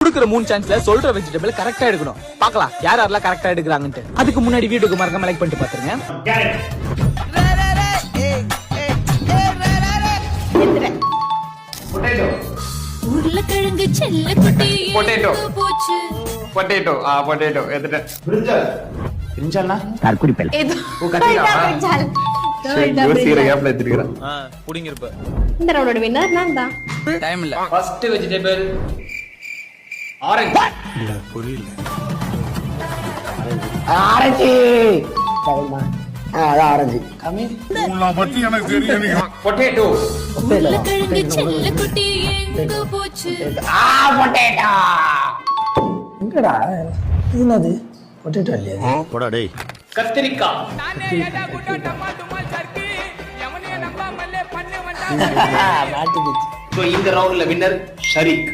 குடுக்குற 3 சான்ஸ்ல சொல்ற வெஜிடபிள் கரெக்டா எடுக்கணும். பார்க்கலாம் யார் யாரெல்லாம் கரெக்டா எடுக்கறாங்கன்னு. அதுக்கு முன்னாடி வீடியோக்கு மறக்காம லைக் பண்ணிட்டு பாத்துருங்க. உருளைக்கிழங்கு செல்லக்குட்டி போச்சு. பொட்டேட்டோ பொட்டேட்டோ எடுத்துட்டேன். பிரிஞ்சால் பிரிஞ்சால்னா கற்குறிப்பல். ஓ கத்தியா யோசிக்கிற கேப்ல எடுத்துக்கிறேன். புடிங்க இருப்ப. இந்த ரவுண்டோட வின்னர் நான் தான். டைம் இல்ல. First vegetable orange. இல்ல புரியல. ஆரஞ்சு ஆரஞ்சு கம்மி பத்தி எனக்கு தெரியும். பொட்டேட்டோ உருளைக்கிழங்கு செல்லக்குட்டி எங்க போச்சு. பொட்டேட்டோ எங்கடா என்னது பொட்டேட்டோ இல்லையா? போடா டேய். கத்திரிக்காய். மாட்டிக்கிச்சு. இந்த ரவுண்ட்ல வின்னர் ஷரீக்.